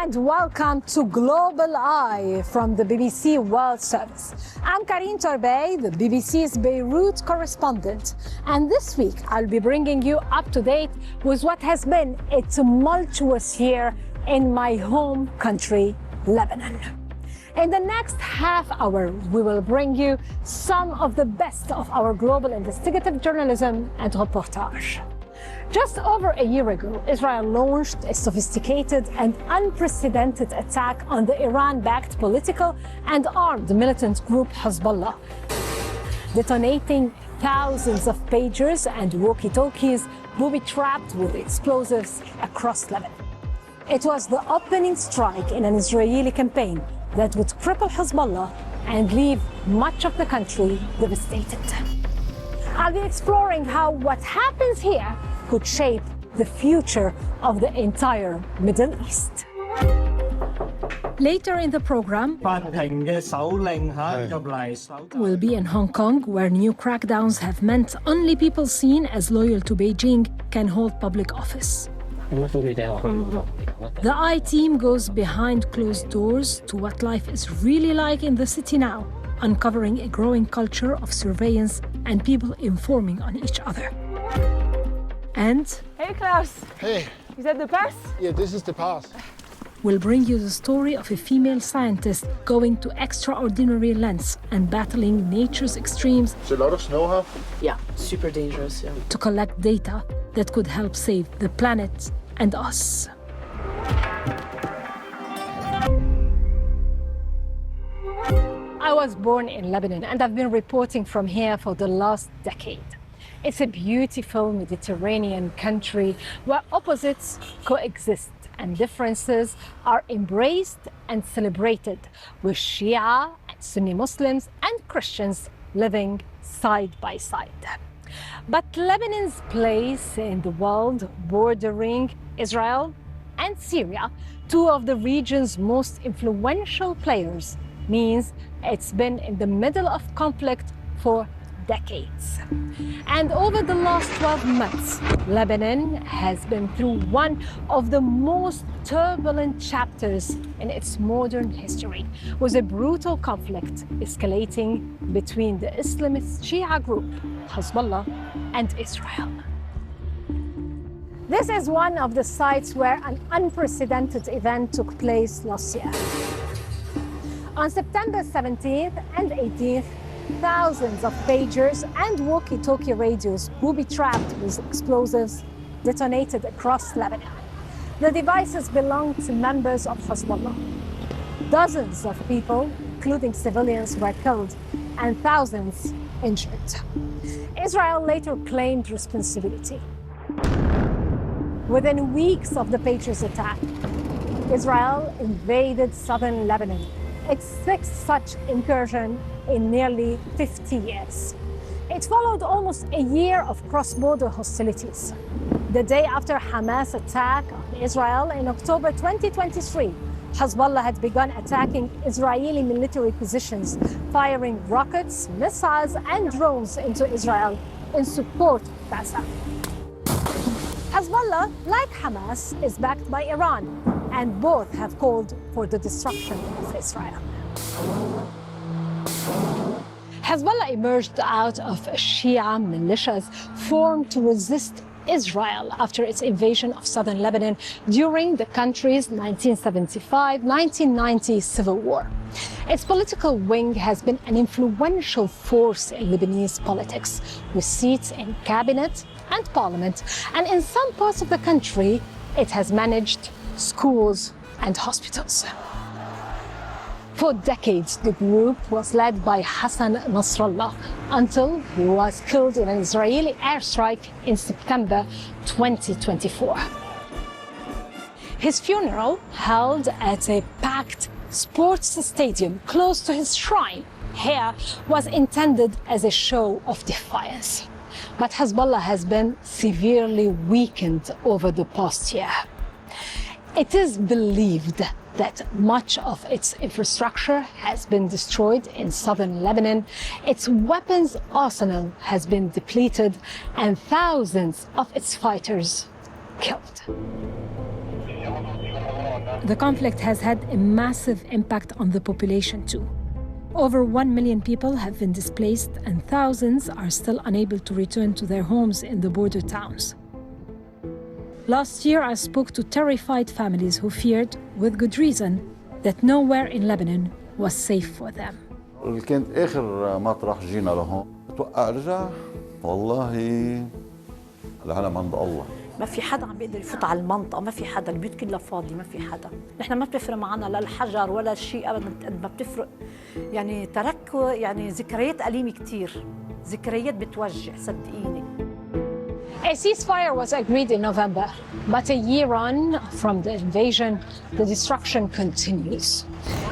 and welcome to Global Eye from the BBC World Service. I'm Karine Torbey, the BBC's Beirut correspondent, and this week I'll be bringing you up to date with what has been a tumultuous year in my home country, Lebanon. In the next half hour, we will bring you some of the best of our global investigative journalism and reportage. Just over a year ago, Israel launched a sophisticated and unprecedented attack on the Iran-backed political and armed militant group Hezbollah, detonating thousands of pagers and walkie-talkies booby-trapped with explosives across Lebanon. It was the opening strike in an Israeli campaign that would cripple Hezbollah and leave much of the country devastated. I'll be exploring how what happens here could shape the future of the entire Middle East. Later in the program, we'll be in Hong Kong, where new crackdowns have meant only people seen as loyal to Beijing can hold public office. The I team goes behind closed doors to what life is really like in the city now, uncovering a growing culture of surveillance and people informing on each other. And hey Klaus. Hey. Is that the pass? Yeah, this is the pass. We'll bring you the story of a female scientist going to extraordinary lengths and battling nature's extremes. There's a lot of snow here. Yeah, super dangerous, yeah. To collect data that could help save the planet and us. I was born in Lebanon and I've been reporting from here for the last decade. It's a beautiful Mediterranean country where opposites coexist and differences are embraced and celebrated, with Shia and Sunni Muslims and Christians living side by side. But Lebanon's place in the world, bordering Israel and Syria, two of the region's most influential players, means it's been in the middle of conflict for decades. And over the last 12 months, Lebanon has been through one of the most turbulent chapters in its modern history, with a brutal conflict escalating between the Islamist Shia group, Hezbollah, and Israel. This is one of the sites where an unprecedented event took place last year. On September 17th and 18th, thousands of pagers and walkie-talkie radios booby-trapped with explosives detonated across Lebanon. The devices belonged to members of Hezbollah. Dozens of people, including civilians, were killed and thousands injured. Israel later claimed responsibility. Within weeks of the pagers' attack, Israel invaded southern Lebanon, its sixth such incursion in nearly 50 years. It followed almost a year of cross-border hostilities. The day after Hamas' attack on Israel in October 2023, Hezbollah had begun attacking Israeli military positions, firing rockets, missiles, and drones into Israel in support of Gaza. Hezbollah, like Hamas, is backed by Iran, and both have called for the destruction of Israel. Hezbollah emerged out of Shia militias formed to resist Israel after its invasion of southern Lebanon during the country's 1975-1990 civil war. Its political wing has been an influential force in Lebanese politics, with seats in cabinet and parliament, and in some parts of the country, it has managed schools and hospitals. For decades, the group was led by Hassan Nasrallah until he was killed in an Israeli airstrike in September 2024. His funeral, held at a packed sports stadium close to his shrine here, was intended as a show of defiance. But Hezbollah has been severely weakened over the past year. It is believed that much of its infrastructure has been destroyed in southern Lebanon, its weapons arsenal has been depleted, and thousands of its fighters killed. The conflict has had a massive impact on the population too. Over 1 million people have been displaced and thousands are still unable to return to their homes in the border towns. Last year, I spoke to terrified families who feared, with good reason, that nowhere in Lebanon was safe for them. كانت آخر مطرح جينا لهون بتوقع رجع والله العالم عند الله. ما في حدا عم بيقدر يفوت على المنطقة، ما في حدا، البيوت كلها فاضية، ما في حدا. نحن ما بتفرق معنا لا الحجر ولا شيء أبدا، قد ما بتفرق يعني تركوا يعني ذكريات أليمة كتير، ذكريات بتوجع صدقيني. A ceasefire was agreed in November, but a year on from the invasion, the destruction continues.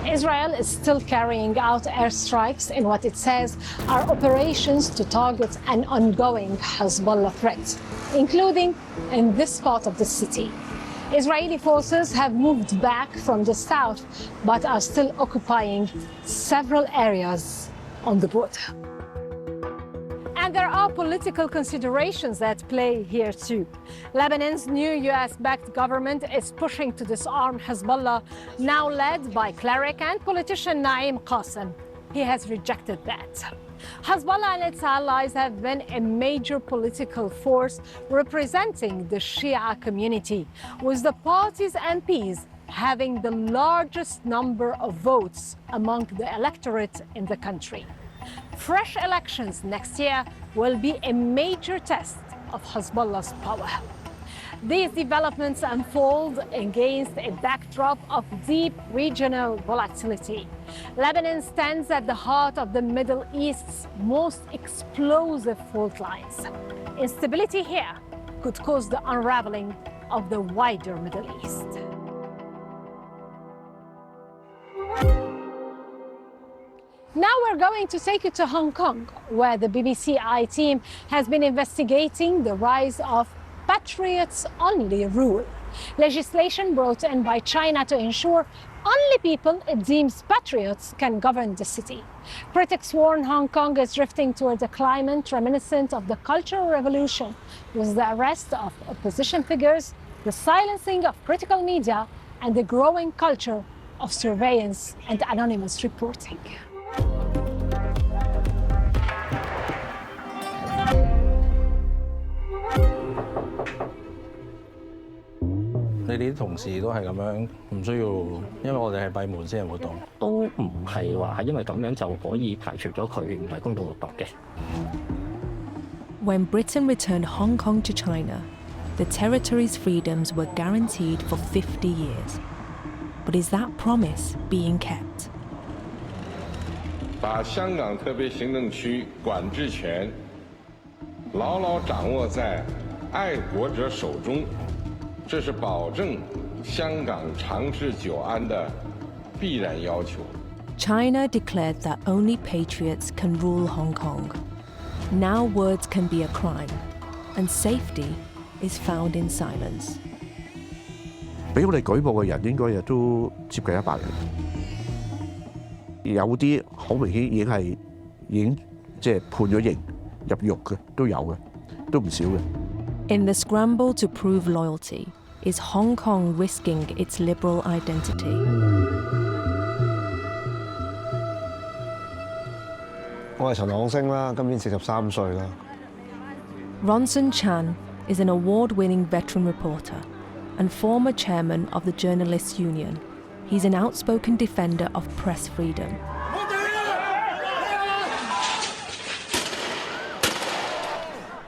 Israel is still carrying out airstrikes in what it says are operations to target an ongoing Hezbollah threat, including in this part of the city. Israeli forces have moved back from the south, but are still occupying several areas on the border. And there are political considerations at play here too. Lebanon's new US-backed government is pushing to disarm Hezbollah, now led by cleric and politician Naim Qassem. He has rejected that. Hezbollah and its allies have been a major political force representing the Shia community, with the party's MPs having the largest number of votes among the electorate in the country. Fresh elections next year will be a major test of Hezbollah's power. These developments unfold against a backdrop of deep regional volatility. Lebanon stands at the heart of the Middle East's most explosive fault lines. Instability here could cause the unraveling of the wider Middle East. Now we're going to take you to Hong Kong, where the BBC I team has been investigating the rise of Patriots-only rule, legislation brought in by China to ensure only people it deems patriots can govern the city. Critics warn Hong Kong is drifting towards a climate reminiscent of the Cultural Revolution, with the arrest of opposition figures, the silencing of critical media, and the growing culture of surveillance and anonymous reporting.你哋啲同事都係咁樣，唔需要，因為我哋係閉門私人活動。都唔係話係因為咁樣就可以排除咗佢唔係公眾活動嘅。When Britain returned Hong Kong to China, the territory's freedoms were guaranteed for 50 years. But is that promise being kept? 把香港特别行政区管制权牢牢掌握在爱国者手中，这是保证香港长治久安的必然要求。 China declared that only patriots can rule Hong Kong. Now words can be a crime, and safety is found in silence. 俾我哋舉報嘅人應該亦都接近100人，有啲好明顯已經即係判咗刑入獄嘅都有嘅，都唔少嘅。In the scramble to prove loyalty, is Hong Kong risking its liberal identity? 我係陳朗昇啦，今年43歲啦。Ronson Chan is an award-winning veteran reporter and former chairman of the Journalists' Union. He's an outspoken defender of press freedom.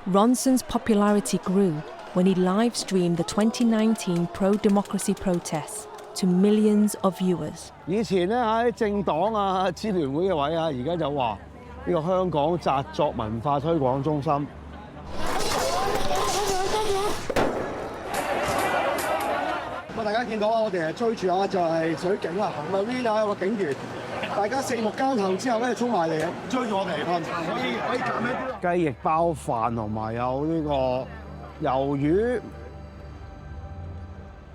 Ronson's popularity grew when he live-streamed the 2019 pro-democracy protests to millions of viewers. 以前咧喺政黨啊、支聯會嘅位啊，而家就話呢個香港紮作文化推廣中心。大家見到我哋係追住就係水警啊，行路邊有個警員，大家四目交投之後咧，衝埋嚟追住我哋，可以揀咩？雞翼包飯同埋有呢個魷魚，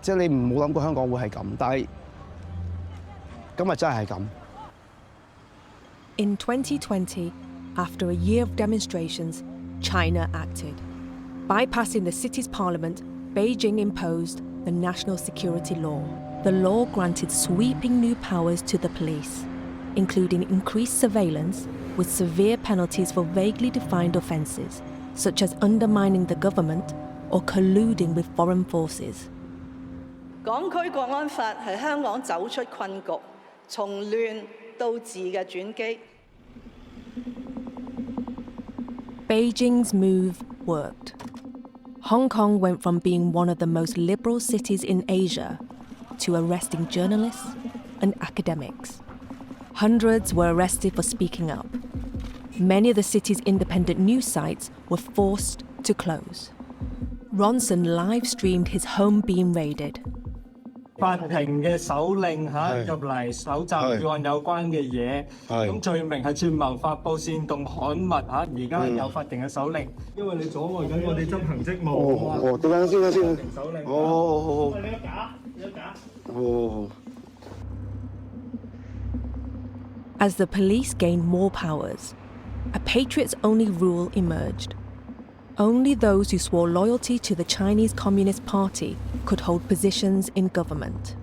即係你唔冇諗過香港會係咁，但係今日真係咁。In 2020, after a year of demonstrations, China acted. Bypassing the city's parliament, Beijing imposed the national security law. the law granted sweeping new powers to the police, including increased surveillance with severe penalties for vaguely defined offences, such as undermining the government or colluding with foreign forces. 港區國安法係香港走出困局、從亂到治嘅轉機。 Beijing's move worked. Hong Kong went from being one of the most liberal cities in Asia to arresting journalists and academics. Hundreds were arrested for speaking up. Many of the city's independent news sites were forced to close. Ronson live-streamed his home being raided. 法庭嘅手令入嚟搜集與案有關嘅嘢，咁罪名係串謀發布煽動刊物而家有法庭嘅手令，因為你阻礙緊我哋執行職務。等陣先。手令。好。你個假，你個假。好。 As the police gained more powers, a patriots-only rule emerged. Only those who swore loyalty to the Chinese Communist Party could hold positions in government.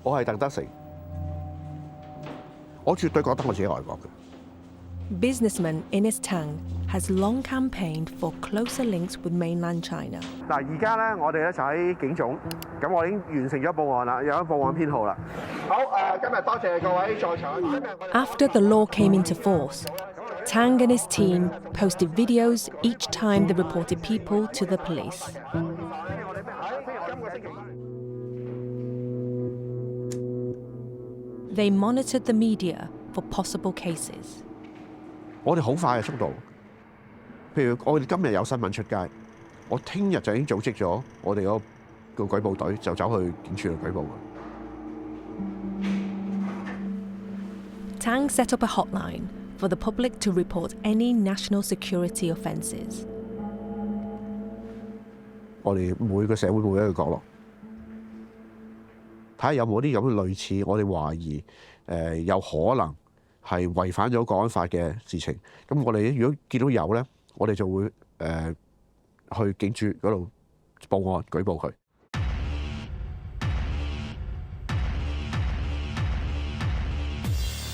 我係鄧德成，我絕對覺得我自己愛國嘅。Businessman Ines Tang has long campaigned for closer links with mainland China. 嗱，而家咧，我哋咧就喺警總，咁我已經完成咗報案啦，有咗報案編號啦。好，今日多謝各位在場。After the law came into force, Tang and his team posted videos each time they reported people to the police. They monitored the media for possible cases. 我哋好快嘅速度，譬如我哋今日有新聞出街，我聽日就已經組織咗我哋嗰個舉報隊，就走去警署度舉報。Tang set up a hotline for the public to report any national security offences. 我哋每個社會每一個角落，睇下有冇啲咁嘅類似，我哋懷疑有可能係違反咗國安法嘅事情。咁我哋如果見到有咧，我哋就會去警署嗰度報案舉報佢。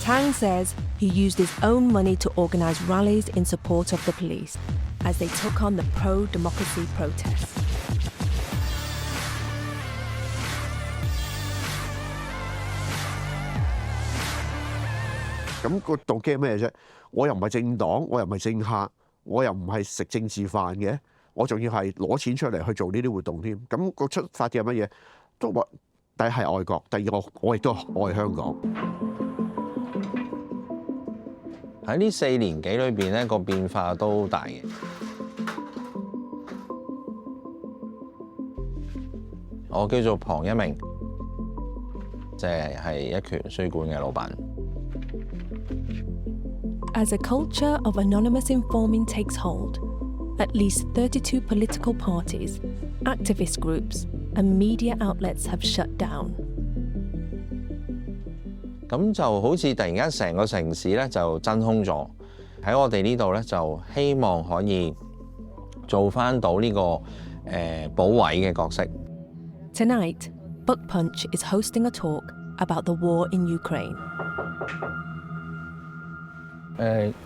Tang says he used his own money to organise rallies in support of the police as they took on the pro-democracy protests. 咁個動機係咩啫？我又唔係政黨，我又唔係政客，我又唔係食政治飯嘅，我仲要係攞錢出嚟去做呢啲活動添。咁個出發嘅係乜嘢？都話第一係愛國，第二我亦都愛香港。喺呢4年幾裏邊咧，個變化都大嘅。我叫做龐一鳴，即係一拳書館嘅老闆。As a culture of anonymous informing takes hold, at least 32 political parties, activist groups, and media outlets have shut down. 咁就好似突然間成個城市咧就真空咗，喺我哋呢度咧就希望可以做翻到呢個保衞嘅角色。Tonight, Buck Punch is hosting a talk about the war in Ukraine.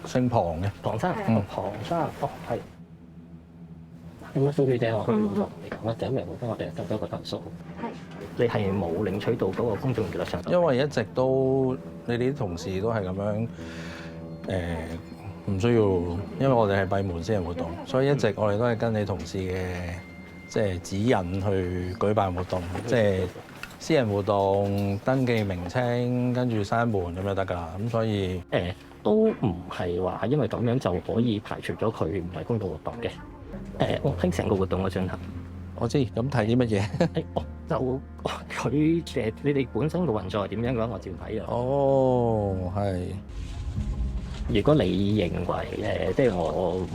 姓龐嘅，龐生，龐生，係。咁啊，蘇小姐，我同你講啦，就因為我哋收到個投訴，你係冇領取到嗰個公眾娛樂場。因為一直都你哋啲同事都係咁樣唔需要，因為我哋係閉門私人活動，所以一直我哋都係跟你同事嘅即係指引去舉辦活動，即係私人活動登記名稱，跟住閂門咁就得㗎啦。咁所以都唔係話因為咁樣就可以排除咗佢唔係公道活動嘅。我聽成個活動嘅進行，我知。咁睇啲乜嘢？就佢你哋本身嘅運作係點樣嘅話，我照睇啊。哦，係。如果你認為即係我唔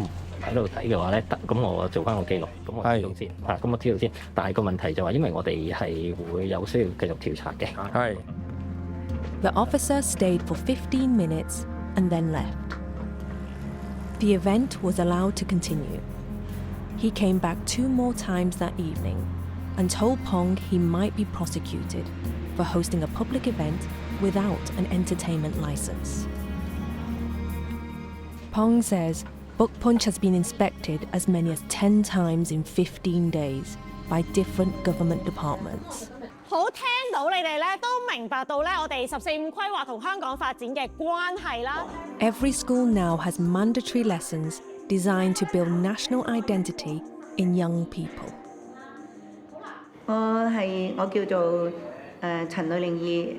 喺度睇嘅話咧，咁我做翻個記錄，咁我知道先嚇，咁我知道先。但係個問題就話，因為我哋係會有需要繼續調查嘅。係。The officer stayed for 15 minutes and then left. The event was allowed to continue. He came back 2 more times that evening, and told Pong he might be prosecuted for hosting a public event without an entertainment license. Pong says Book Punch has been inspected as many as 10 times in 15 days by different government departments. 好聽到你哋咧都明白到咧我哋14-5規劃同香港發展嘅關係啦。Every school now has mandatory lessons designed to build national identity in young people. 我叫做陳女玲懿，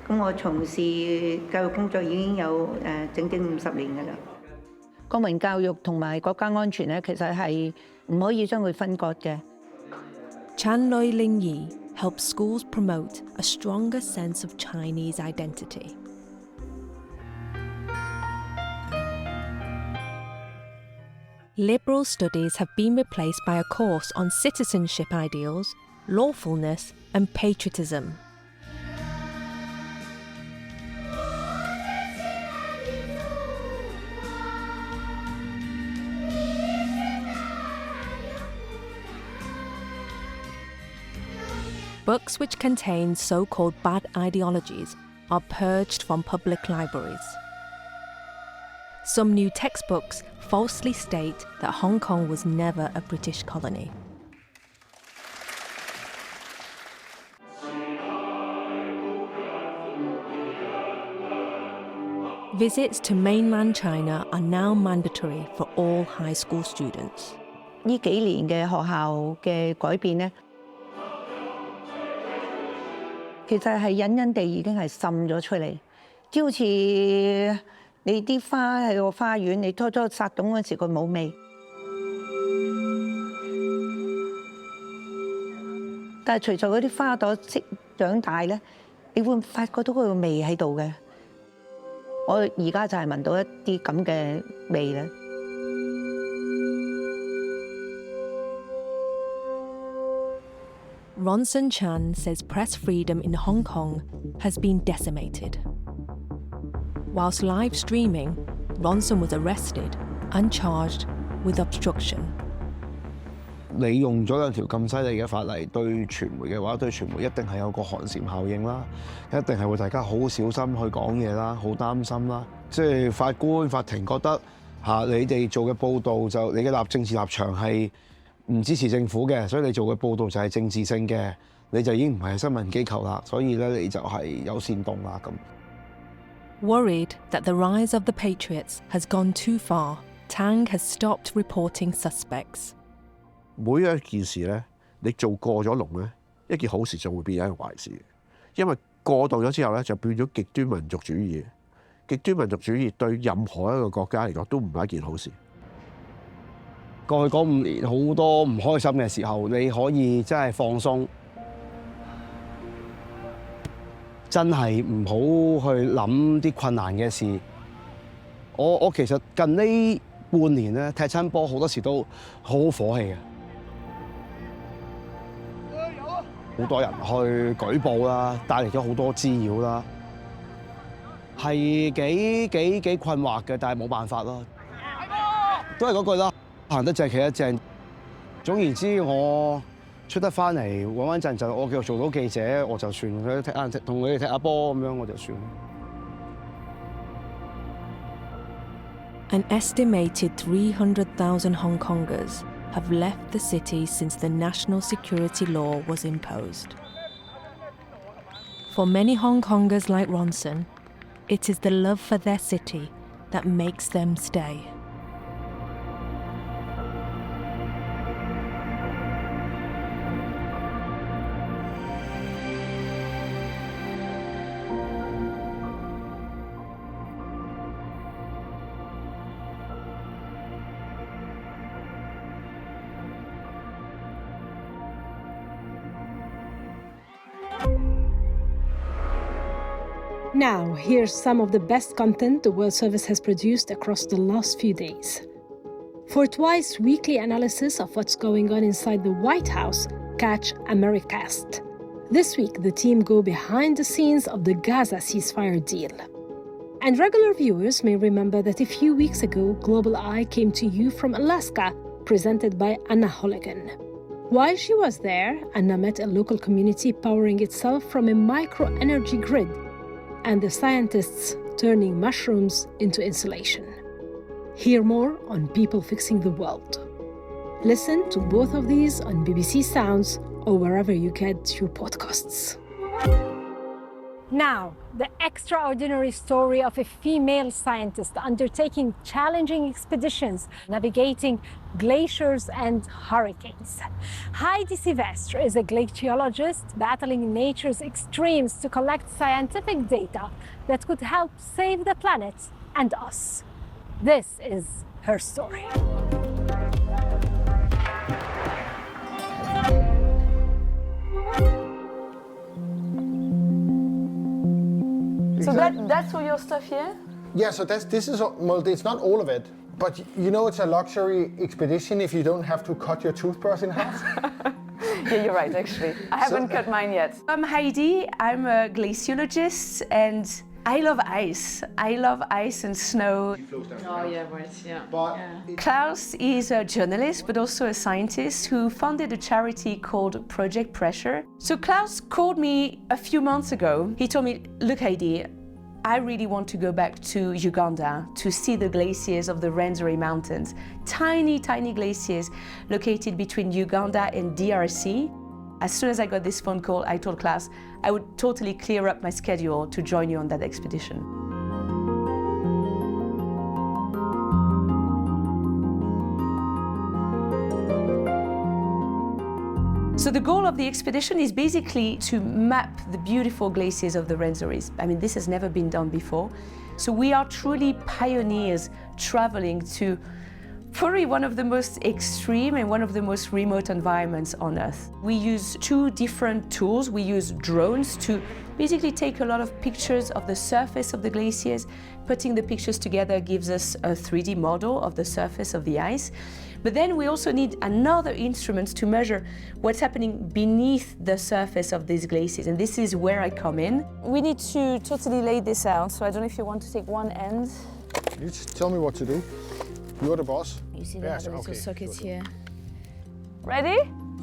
咁我從事教育工作已經有整整50年㗎啦。公民教育同埋國家安全咧，其實係唔可以將佢分割嘅。Chan Loi Ling Yi helps schools promote a stronger sense of Chinese identity. Liberal studies have been replaced by a course on citizenship ideals, lawfulness, and patriotism. Books which contain so-called bad ideologies are purged from public libraries. Some new textbooks falsely state that Hong Kong was never a British colony. Visits to mainland China are now mandatory for all high school students. 呢幾年嘅學校嘅改變咧，其實係隱隱地已經係滲咗出嚟，即好似你啲花喺個花園，你初初撒種嗰時佢冇味，但係隨住嗰啲花朵長大咧，你會發覺到佢個味喺度嘅。我而家就係聞到一啲咁嘅味咧。Ronson Chan says press freedom in Hong Kong has been decimated. Whilst live streaming, Ronson was arrested and charged with obstruction. 你用咗兩條咁犀利嘅法例對傳媒嘅話，對傳媒一定係有個寒蟬效應啦，一定係會大家好小心去講嘢啦，好擔心啦。即係法官、法庭覺得你哋做嘅報導就你嘅政治立場係唔支持政府嘅，所以你做嘅報導就係政治性嘅，你就已經唔係新聞機構啦，所以咧你就係有煽動啦咁。Worried that the rise of the Patriots has gone too far, Tang has stopped reporting suspects. 每一件事咧，你做過咗龍咧，一件好事就會變一件壞事，因為過度咗之後咧，就變咗極端民族主義。極端民族主義對任何一個國家嚟講都唔係一件好事。過去嗰5年好多唔開心嘅時候，你可以真係放鬆，真係唔好去諗啲困難嘅事。我其實近呢半年咧踢親波好多時都好火氣嘅，好多人去舉報啦，帶嚟咗好多滋擾啦，係幾困惑嘅，但係冇辦法咯，都係嗰句啦。行得正企得正，總言之，我出得翻嚟穩穩陣陣，我繼續做到記者，我就算同佢哋踢下波咁樣，我就算。An estimated 300,000 Hong Kongers have left the city since the national security law was imposed. For many Hong Kongers like Ronson, it is the love for their city that makes them stay. Now, here's some of the best content the World Service has produced across the last few days. For twice weekly analysis of what's going on inside the White House, catch Americast. This week, the team go behind the scenes of the Gaza ceasefire deal. And regular viewers may remember that a few weeks ago, Global Eye came to you from Alaska, presented by Anna Holligan. While she was there, Anna met a local community powering itself from a micro-energy grid, and the scientists turning mushrooms into insulation. Hear more on People Fixing the World. Listen to both of these on BBC Sounds or wherever you get your podcasts. Now, the extraordinary story of a female scientist undertaking challenging expeditions, navigating glaciers and hurricanes. Heidi Sylvestre is a glaciologist battling nature's extremes to collect scientific data that could help save the planet and us. This is her story. So that's all your stuff here? Yeah, so this is, well, it's not all of it, but you know it's a luxury expedition if you don't have to cut your toothbrush in half. Yeah, you're right, actually. I haven't cut mine yet. I'm Heidi, I'm a glaciologist, and I love ice. I love ice and snow. Oh, yeah, right, yeah. Klaus is a journalist, but also a scientist who founded a charity called Project Pressure. So Klaus called me a few months ago. He told me, look, Heidi, I really want to go back to Uganda to see the glaciers of the Rwenzori Mountains. Tiny, tiny glaciers located between Uganda and DRC. As soon as I got this phone call, I told Klaus I would totally clear up my schedule to join you on that expedition. So the goal of the expedition is basically to map the beautiful glaciers of the Rwenzoris. I mean, this has never been done before. So we are truly pioneers traveling to probably one of the most extreme and one of the most remote environments on Earth. We use two different tools. We use drones to basically take a lot of pictures of the surface of the glaciers. Putting the pictures together gives us a 3D model of the surface of the ice. But then we also need another instrument to measure what's happening beneath the surface of these glaciers, and this is where I come in. We need to totally lay this out, so I don't know if you want to take one end. You just tell me what to do. You're the boss. You see Yes, the little okay, socket sure. here. Ready?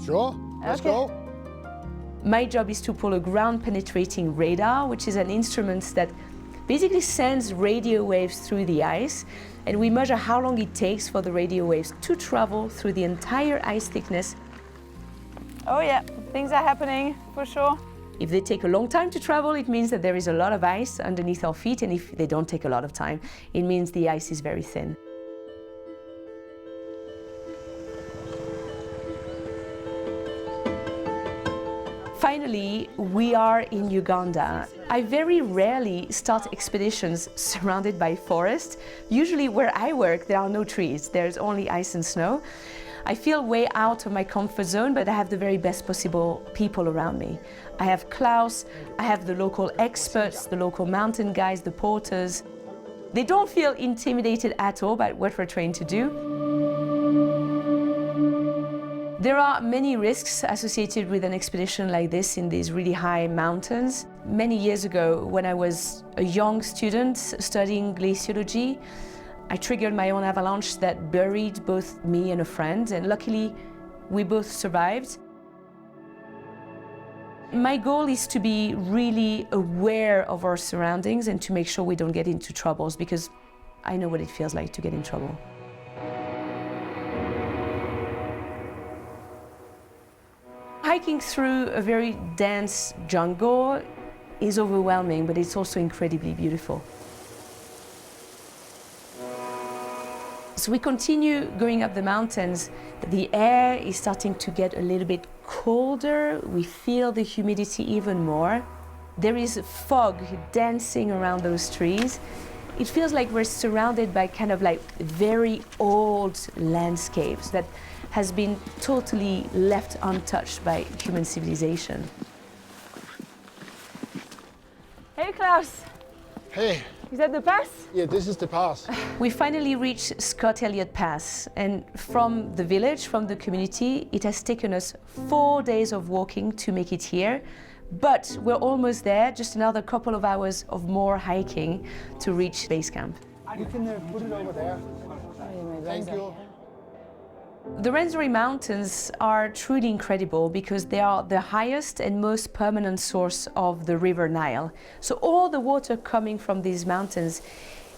Sure, let's go. My job is to pull a ground-penetrating radar, which is an instrument that basically sends radio waves through the ice, and we measure how long it takes for the radio waves to travel through the entire ice thickness. Oh yeah, things are happening, for sure. If they take a long time to travel, it means that there is a lot of ice underneath our feet, and if they don't take a lot of time, it means the ice is very thin. Finally, we are in Uganda. I very rarely start expeditions surrounded by forest. Usually where I work, there are no trees. There's only ice and snow. I feel way out of my comfort zone, but I have the very best possible people around me. I have Klaus, I have the local experts, the local mountain guides, the porters. They don't feel intimidated at all by what we're trying to do. There are many risks associated with an expedition like this in these really high mountains. Many years ago, when I was a young student studying glaciology, I triggered my own avalanche that buried both me and a friend, and luckily we both survived. My goal is to be really aware of our surroundings and to make sure we don't get into troubles, because I know what it feels like to get in trouble. Hiking through a very dense jungle is overwhelming, but it's also incredibly beautiful. So we continue going up the mountains. The air is starting to get a little bit colder. We feel the humidity even more. There is fog dancing around those trees. It feels like we're surrounded by kind of like very old landscapes that has been totally left untouched by human civilization. Hey, Klaus. Hey. Is that the pass? Yeah, this is the pass. We finally reached Scott Elliott Pass, and from the village, from the community, it has taken us 4 days of walking to make it here. But we're almost there, just another couple of hours of more hiking to reach base camp. You can put it over there. Thank you. The Rwenzori Mountains are truly incredible because they are the highest and most permanent source of the River Nile. So all the water coming from these mountains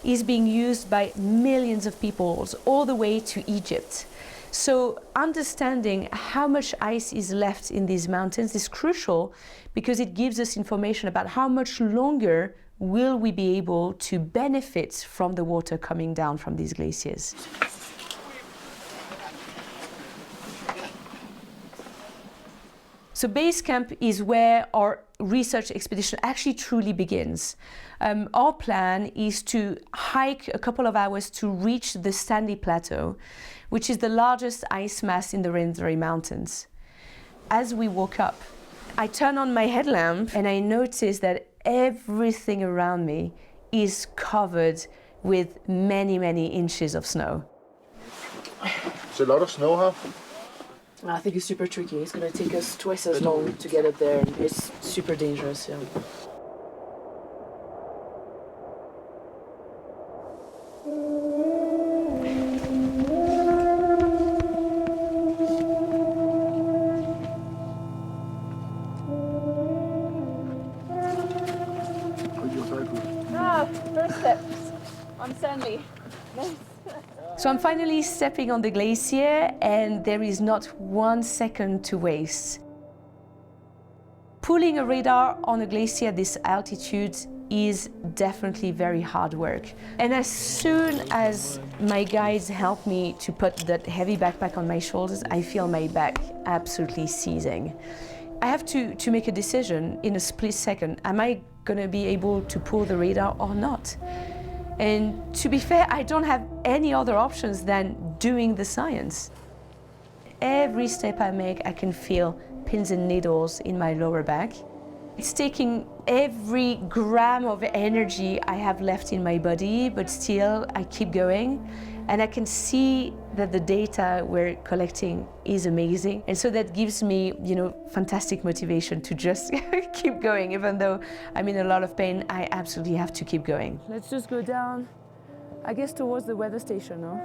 is being used by millions of people all the way to Egypt. So understanding how much ice is left in these mountains is crucial because it gives us information about how much longer will we be able to benefit from the water coming down from these glaciers. So base camp is where our research expedition actually truly begins. Our plan is to hike a couple of hours to reach the Stanley Plateau, which is the largest ice mass in the Rwenzori Mountains. As we woke up, I turn on my headlamp and I notice that everything around me is covered with many, many inches of snow. It's a lot of snow, huh? I think it's super tricky. It's going to take us twice as long to get up there. It's super dangerous. Yeah. First steps on Stanley. Nice. So I'm finally stepping on the glacier and there is not 1 second to waste. Pulling a radar on a glacier at this altitude is definitely very hard work. And as soon as my guides help me to put that heavy backpack on my shoulders, I feel my back absolutely seizing. I have to make a decision in a split second. Am I going to be able to pull the radar or not? And to be fair, I don't have any other options than doing the science. Every step I make, I can feel pins and needles in my lower back. It's taking every gram of energy I have left in my body, but still I keep going. And I can see that the data we're collecting is amazing. And so that gives me, fantastic motivation to just keep going. Even though I'm in a lot of pain, I absolutely have to keep going. Let's just go down, I guess, towards the weather station, no?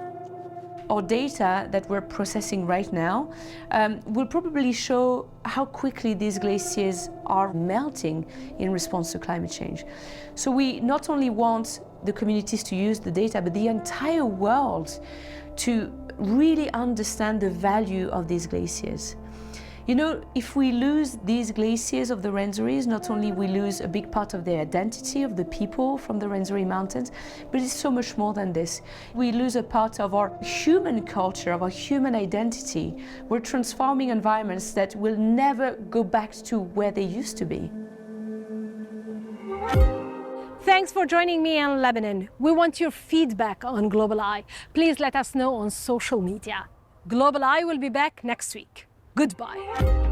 Our data that we're processing right now will probably show how quickly these glaciers are melting in response to climate change. So we not only want the communities to use the data, but the entire world to really understand the value of these glaciers. If we lose these glaciers of the Rwenzoris, not only we lose a big part of the identity of the people from the Rwenzori Mountains, but it's so much more than this. We lose a part of our human culture, of our human identity. We're transforming environments that will never go back to where they used to be. Thanks for joining me in Lebanon. We want your feedback on Global Eye. Please let us know on social media. Global Eye will be back next week. Goodbye.